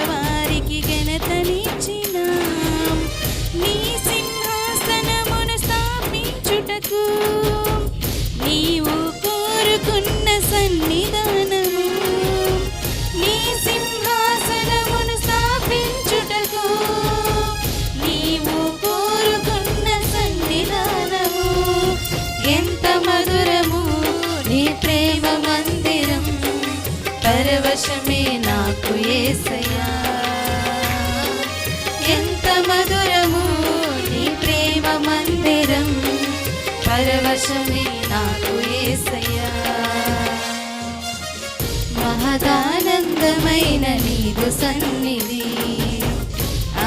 వారికి ఘనతనిచ్చిన నీ సింహాసనమును స్థాపించుటకు నీవు కోరుకున్న సన్నిధానము నీ సింహాసనమును స్థాపించుటకు నీవు కోరుకున్న సన్నిధానము ఎంత మధురము నీ ప్రేమ మందిరం పరవశమే నాకు యేసయ్యా ఎంత మధురము నీ ప్రేమ మందిరం పరవశమే నాకు యేసయ్యా మహదానందమైన నీదు సన్నిధి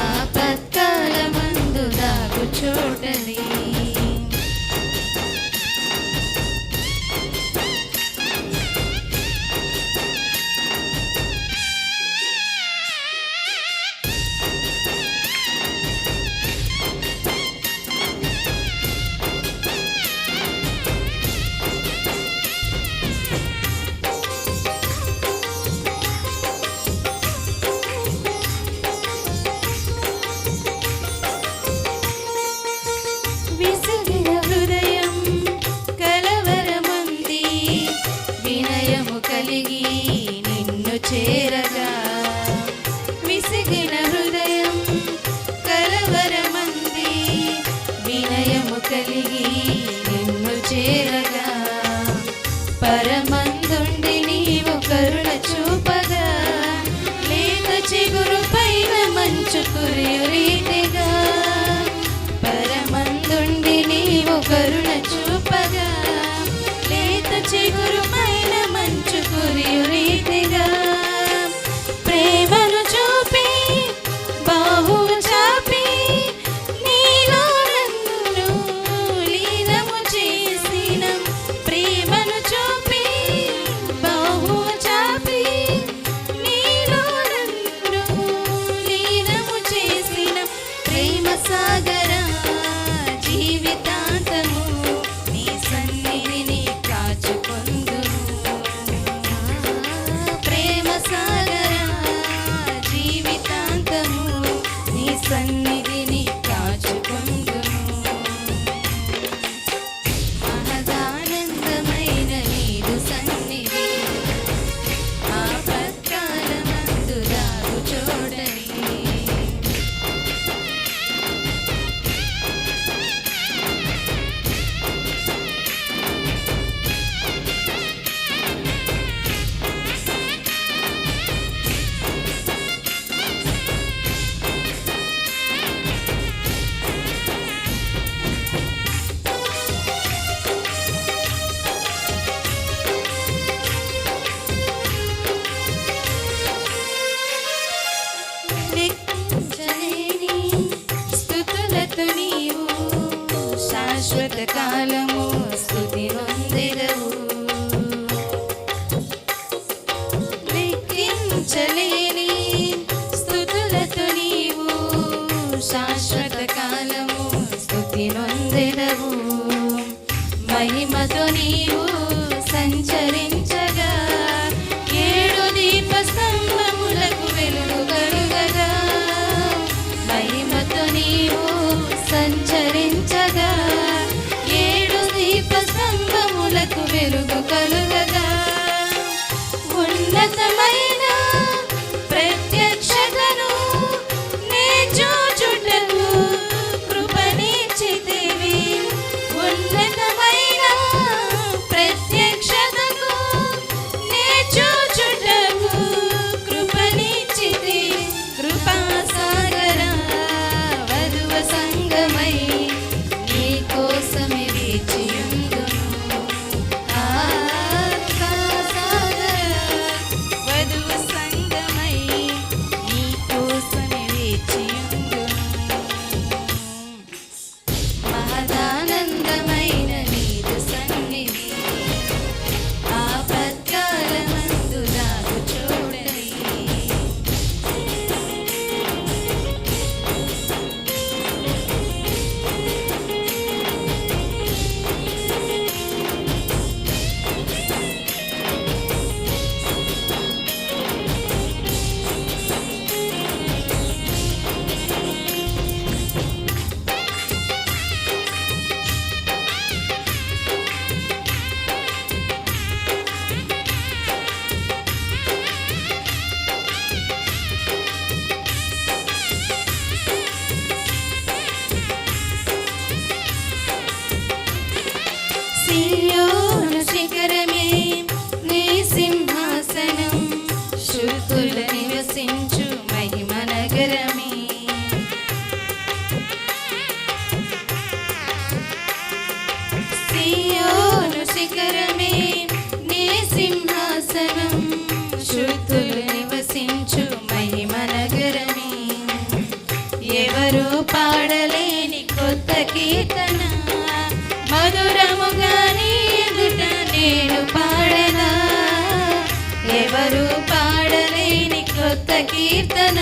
ఆపత్కాలమందు దాగు చోటది కలిగి నిన్ను చేరగా విసిగిన హృదయం కలవరమంది వినయము కలిగి నిన్ను చేరగా పరమందుండి నీవు కరుణ చూపగా లేత చిగురు పైన మంచు కురియు రీతిగా పరమందుండి నీవు కరుణ చూపగా లేత చిగురు పైన మంచు కురియు రీతిగా ప్రేమను చూపి బాహువు చాపి నీలో నన్ను లీనము చేసిన ప్రేమను చూపి బాహువు చాపి నీలో నన్ను లీనము చేసిన ప్రేమ సాగర జీవితాంతము నీ సన్నిధిని కాచుకొందును ప్రేమ సాగర జీవితాంతము నీ సన్నిధిని కాచుకొందును మహదానందమైన నీదు సన్నిధి ఆపత్కాలమందు దాగు చోటని లెక్కించలేని స్తుతులతో నీవు శాశ్వత కాలము స్తుతి నొందెదవు లెక్కించలేని స్తుతులతో నీవు శాశ్వత కాలము స్తుతి నొందెదవు మహిమతో నీవు సంచరించగా ఏడు దీప స్తంభములకు వెలుగు కలుగగా మహిమతో నీవు సంచరించగా ఏడు కీర్తన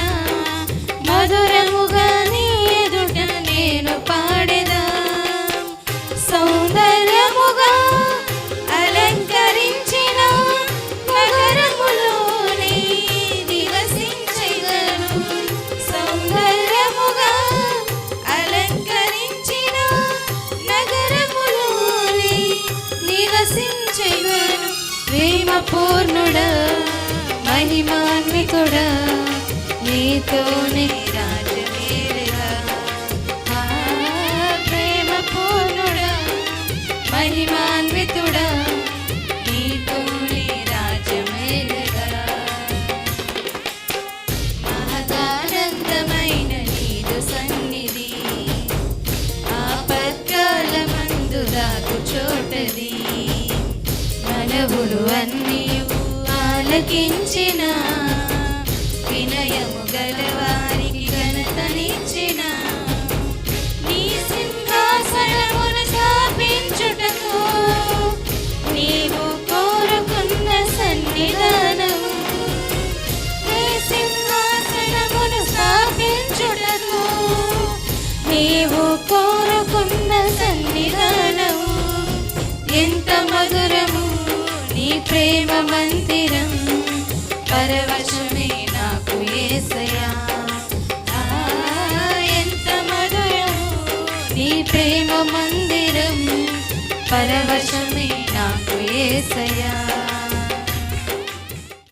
మధురముగా నీ ఎదుట నేను పాడెదా సౌందర్యముగా అలంకరించిన నగరములోనే నివసించెదను సౌందర్యముగా అలంకరించిన నగరములోనే నివసించెదను ప్రేమ పూర్ణుడా మహిమాన్వితుడా నీతోనే రాజమేలుగా ప్రేమ పూర్ణుడా మహిమాన్వితుడా నీతోనే రాజమేలుగా మహదానందమైన నీదు సన్నిధి ఆపత్కాలమందు దాగు చోటది మనవులు అన్నీ ఆలకించిన వినయము గలవారికి ఘనతనిచ్చిన నీ సింహాసనమును స్థాపించుటకు నీవు కోరుకున్న సన్నిధానము నీ సింహాసనమును స్థాపించుటకు నీవు కోరుకున్న సన్నిధానము ఎంత మధురము నీ ప్రేమ మందిరం పరవశమే నాకు యేసయ్యా ఎంత మధురము నీ ప్రేమ మందిరం పరవశమే నాకు యేసయ్యా